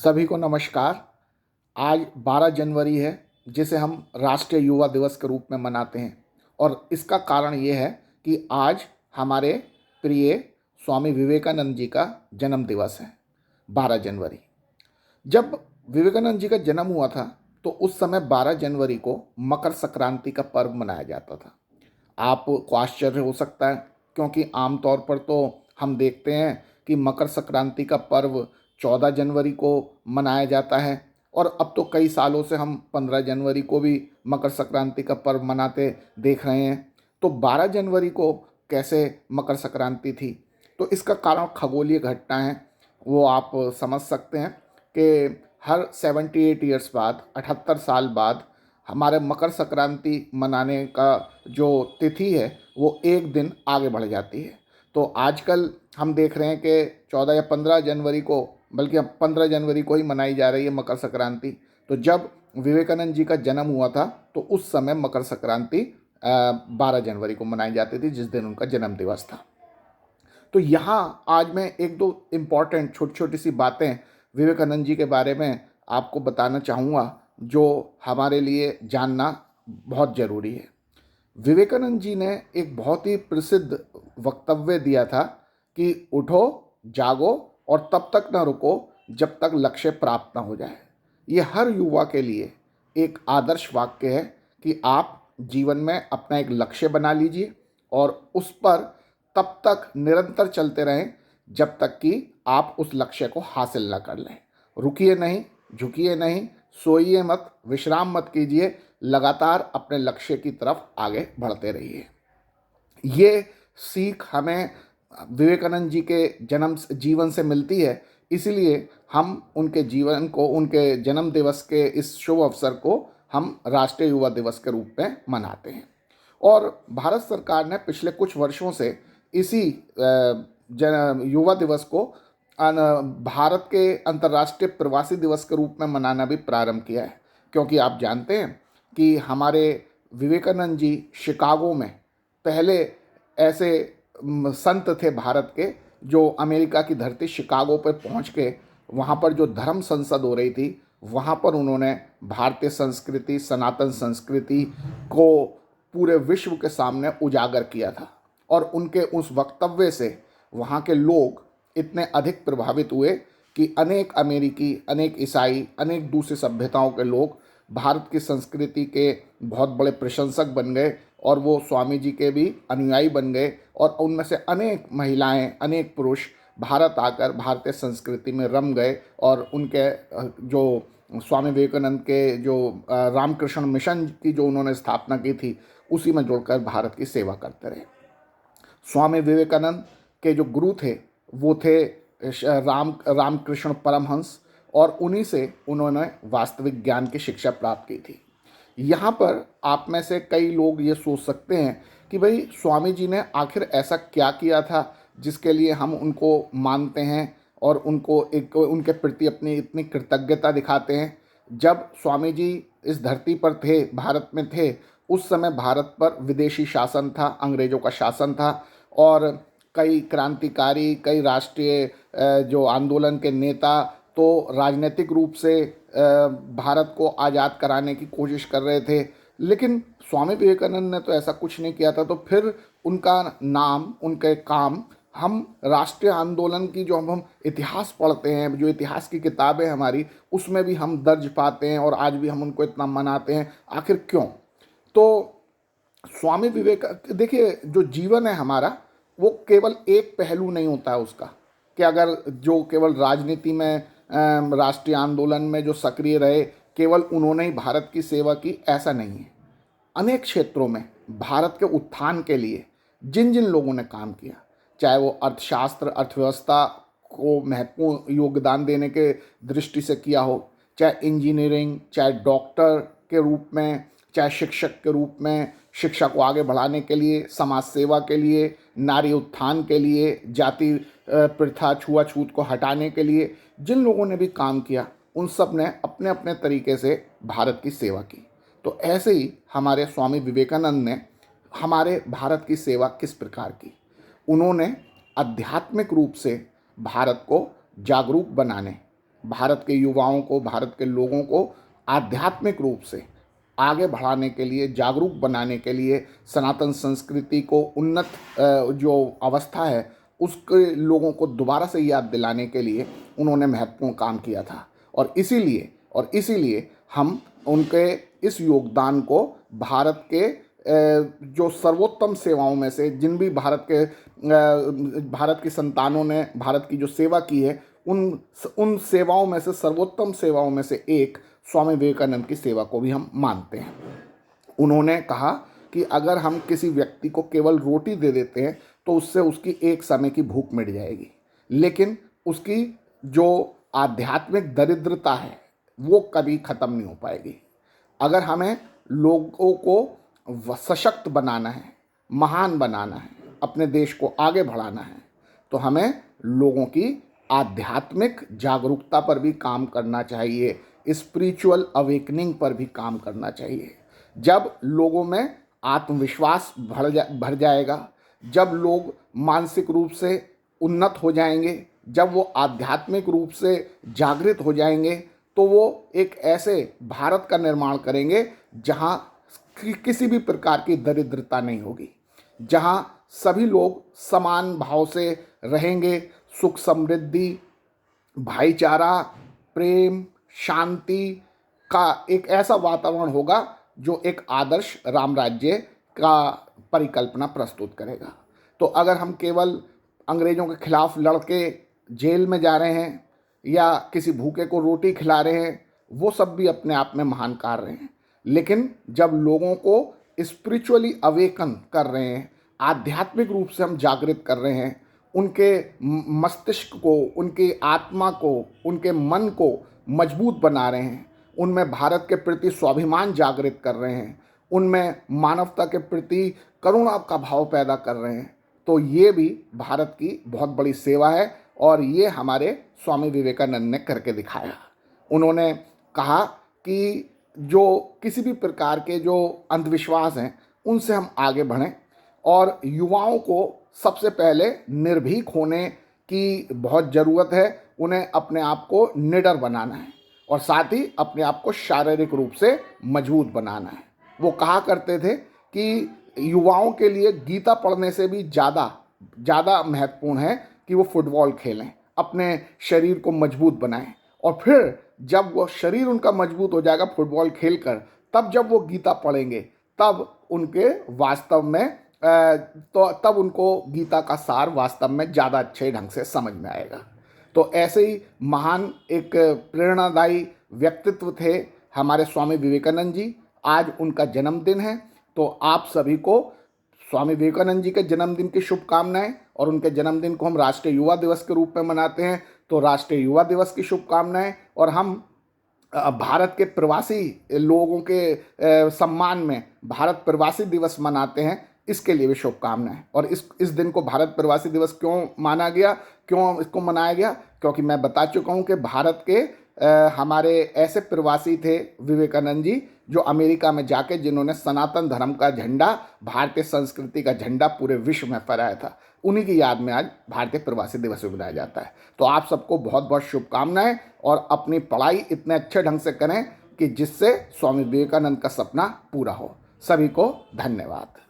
सभी को नमस्कार। आज 12 जनवरी है, जिसे हम राष्ट्रीय युवा दिवस के रूप में मनाते हैं। और इसका कारण ये है कि आज हमारे प्रिय स्वामी विवेकानंद जी का जन्म दिवस है, 12 जनवरी। जब विवेकानंद जी का जन्म हुआ था तो उस समय 12 जनवरी को मकर संक्रांति का पर्व मनाया जाता था। आपको आश्चर्य हो सकता है, क्योंकि आमतौर पर तो हम देखते हैं कि मकर संक्रांति का पर्व 14 जनवरी को मनाया जाता है, और अब तो कई सालों से हम 15 जनवरी को भी मकर संक्रांति का पर्व मनाते देख रहे हैं। तो 12 जनवरी को कैसे मकर संक्रांति थी? तो इसका कारण खगोलीय घटना है। वो आप समझ सकते हैं कि हर 78 ईयर्स बाद, 78 साल बाद हमारे मकर संक्रांति मनाने का जो तिथि है वो एक दिन आगे बढ़ जाती है। तो आजकल हम देख रहे हैं कि 14 या 15 जनवरी को, बल्कि अब 15 जनवरी को ही मनाई जा रही है मकर संक्रांति। तो जब विवेकानंद जी का जन्म हुआ था तो उस समय मकर संक्रांति 12 जनवरी को मनाई जाती थी, जिस दिन उनका जन्म दिवस था। तो यहाँ आज मैं एक दो इम्पॉर्टेंट छोटी छोटी सी बातें विवेकानंद जी के बारे में आपको बताना चाहूँगा, जो हमारे लिए जानना बहुत ज़रूरी है। विवेकानंद जी ने एक बहुत ही प्रसिद्ध वक्तव्य दिया था कि उठो, जागो और तब तक न रुको जब तक लक्ष्य प्राप्त न हो जाए। ये हर युवा के लिए एक आदर्श वाक्य है कि आप जीवन में अपना एक लक्ष्य बना लीजिए और उस पर तब तक निरंतर चलते रहें जब तक कि आप उस लक्ष्य को हासिल न कर लें। रुकिए नहीं, झुकिए नहीं, सोइए मत, विश्राम मत कीजिए, लगातार अपने लक्ष्य की तरफ आगे बढ़ते रहिए। ये सीख हमें विवेकानंद जी के जीवन से मिलती है, इसीलिए हम उनके जीवन को, उनके जन्म दिवस के इस शुभ अवसर को हम राष्ट्रीय युवा दिवस के रूप में मनाते हैं। और भारत सरकार ने पिछले कुछ वर्षों से इसी युवा दिवस को भारत के अंतर्राष्ट्रीय प्रवासी दिवस के रूप में मनाना भी प्रारंभ किया है। क्योंकि आप जानते हैं कि हमारे विवेकानंद जी शिकागो में पहले ऐसे संत थे भारत के, जो अमेरिका की धरती शिकागो पर पहुंच के वहाँ पर जो धर्म संसद हो रही थी, वहाँ पर उन्होंने भारतीय संस्कृति, सनातन संस्कृति को पूरे विश्व के सामने उजागर किया था। और उनके उस वक्तव्य से वहाँ के लोग इतने अधिक प्रभावित हुए कि अनेक अमेरिकी, अनेक ईसाई, अनेक दूसरी सभ्यताओं के लोग भारत की संस्कृति के बहुत बड़े प्रशंसक बन गए और वो स्वामी जी के भी अनुयायी बन गए। और उनमें से अनेक महिलाएं, अनेक पुरुष भारत आकर भारतीय संस्कृति में रम गए और उनके जो स्वामी विवेकानंद के जो रामकृष्ण मिशन की जो उन्होंने स्थापना की थी, उसी में जुड़कर भारत की सेवा करते रहे। स्वामी विवेकानंद के जो गुरु थे वो थे रामकृष्ण परमहंस, और उन्हीं से उन्होंने वास्तविक ज्ञान की शिक्षा प्राप्त की थी। यहाँ पर आप में से कई लोग ये सोच सकते हैं कि भाई स्वामी जी ने आखिर ऐसा क्या किया था जिसके लिए हम उनको मानते हैं और उनके प्रति अपनी इतनी कृतज्ञता दिखाते हैं। जब स्वामी जी इस धरती पर थे, भारत में थे, उस समय भारत पर विदेशी शासन था, अंग्रेज़ों का शासन था, और कई क्रांतिकारी, कई राष्ट्रीय जो आंदोलन के नेता तो राजनीतिक रूप से भारत को आज़ाद कराने की कोशिश कर रहे थे। लेकिन स्वामी विवेकानंद ने तो ऐसा कुछ नहीं किया था। तो फिर उनका नाम, उनके काम हम राष्ट्रीय आंदोलन की जो हम इतिहास पढ़ते हैं, जो इतिहास की किताबें हमारी, उसमें भी हम दर्ज पाते हैं और आज भी हम उनको इतना मनाते हैं। आखिर क्यों? तो स्वामी देखिए, जो जीवन है हमारा वो केवल एक पहलू नहीं होता है उसका, कि अगर जो केवल राजनीति में, राष्ट्रीय आंदोलन में जो सक्रिय रहे, केवल उन्होंने ही भारत की सेवा की, ऐसा नहीं है। अनेक क्षेत्रों में भारत के उत्थान के लिए जिन जिन लोगों ने काम किया, चाहे वो अर्थशास्त्र, अर्थव्यवस्था को महत्वपूर्ण योगदान देने के दृष्टि से किया हो, चाहे इंजीनियरिंग, चाहे डॉक्टर के रूप में, चाहे शिक्षक के रूप में, शिक्षा को आगे बढ़ाने के लिए, समाज सेवा के लिए, नारी उत्थान के लिए, जाति प्रथा, छुआछूत को हटाने के लिए जिन लोगों ने भी काम किया, उन सब ने अपने अपने तरीके से भारत की सेवा की। तो ऐसे ही हमारे स्वामी विवेकानंद ने हमारे भारत की सेवा किस प्रकार की? उन्होंने आध्यात्मिक रूप से भारत को जागरूक बनाने, भारत के युवाओं को, भारत के लोगों को आध्यात्मिक रूप से आगे बढ़ाने के लिए, जागरूक बनाने के लिए, सनातन संस्कृति को उन्नत जो अवस्था है उसके लोगों को दोबारा से याद दिलाने के लिए उन्होंने महत्वपूर्ण काम किया था। और इसीलिए हम उनके इस योगदान को भारत के जो सर्वोत्तम सेवाओं में से, जिन भी भारत की संतानों ने भारत की जो सेवा की है, उन सेवाओं में से, सर्वोत्तम सेवाओं में से एक स्वामी विवेकानंद की सेवा को भी हम मानते हैं। उन्होंने कहा कि अगर हम किसी व्यक्ति को केवल रोटी दे देते हैं तो उससे उसकी एक समय की भूख मिट जाएगी, लेकिन उसकी जो आध्यात्मिक दरिद्रता है वो कभी ख़त्म नहीं हो पाएगी। अगर हमें लोगों को सशक्त बनाना है, महान बनाना है, अपने देश को आगे बढ़ाना है, तो हमें लोगों की आध्यात्मिक जागरूकता पर भी काम करना चाहिए, स्पिरिचुअल अवेकनिंग पर भी काम करना चाहिए। जब लोगों में आत्मविश्वास भर जाएगा, जब लोग मानसिक रूप से उन्नत हो जाएंगे, जब वो आध्यात्मिक रूप से जागृत हो जाएंगे, तो वो एक ऐसे भारत का निर्माण करेंगे जहाँ किसी भी प्रकार की दरिद्रता नहीं होगी, जहाँ सभी लोग समान भाव से रहेंगे, सुख समृद्धि, भाईचारा, प्रेम, शांति का एक ऐसा वातावरण होगा जो एक आदर्श राम राज्य का परिकल्पना प्रस्तुत करेगा। तो अगर हम केवल अंग्रेज़ों के खिलाफ लड़के जेल में जा रहे हैं या किसी भूखे को रोटी खिला रहे हैं, वो सब भी अपने आप में महान कार्य हैं, लेकिन जब लोगों को स्पिरिचुअली अवेकन कर रहे हैं, आध्यात्मिक रूप से हम जागृत कर रहे हैं, उनके मस्तिष्क को, उनकी आत्मा को, उनके मन को मजबूत बना रहे हैं, उनमें भारत के प्रति स्वाभिमान जागृत कर रहे हैं, उनमें मानवता के प्रति करुणा का भाव पैदा कर रहे हैं, तो ये भी भारत की बहुत बड़ी सेवा है और ये हमारे स्वामी विवेकानंद ने करके दिखाया। उन्होंने कहा कि जो किसी भी प्रकार के जो अंधविश्वास हैं उनसे हम आगे बढ़ें और युवाओं को सबसे पहले निर्भीक होने की बहुत ज़रूरत है। उन्हें अपने आप को निडर बनाना है और साथ ही अपने आप को शारीरिक रूप से मजबूत बनाना है। वो कहा करते थे कि युवाओं के लिए गीता पढ़ने से भी ज़्यादा महत्वपूर्ण है कि वो फुटबॉल खेलें, अपने शरीर को मजबूत बनाएं, और फिर जब वो शरीर उनका मजबूत हो जाएगा फुटबॉल खेलकर, तब जब वो गीता पढ़ेंगे तब उनके वास्तव में तब उनको गीता का सार वास्तव में ज़्यादा अच्छे ढंग से समझ में आएगा। तो ऐसे ही महान एक प्रेरणादायी व्यक्तित्व थे हमारे स्वामी विवेकानंद जी। आज उनका जन्मदिन है, तो आप सभी को स्वामी विवेकानंद जी के जन्मदिन की शुभकामनाएं। और उनके जन्मदिन को हम राष्ट्रीय युवा दिवस के रूप में मनाते हैं, तो राष्ट्रीय युवा दिवस की शुभकामनाएं। और हम भारत के प्रवासी लोगों के सम्मान में भारत प्रवासी दिवस मनाते हैं, इसके लिए भी शुभकामनाएं। और इस दिन को भारत प्रवासी दिवस क्यों माना गया, क्यों इसको मनाया गया? क्योंकि मैं बता चुका हूँ कि भारत के हमारे ऐसे प्रवासी थे विवेकानंद जी जो अमेरिका में जाके जिन्होंने सनातन धर्म का झंडा, भारतीय संस्कृति का झंडा पूरे विश्व में फहराया था। उन्हीं की याद में आज भारतीय प्रवासी दिवस भी मनाया जाता है। तो आप सबको बहुत बहुत शुभकामनाएं और अपनी पढ़ाई इतने अच्छे ढंग से करें कि जिससे स्वामी विवेकानंद का सपना पूरा हो। सभी को धन्यवाद।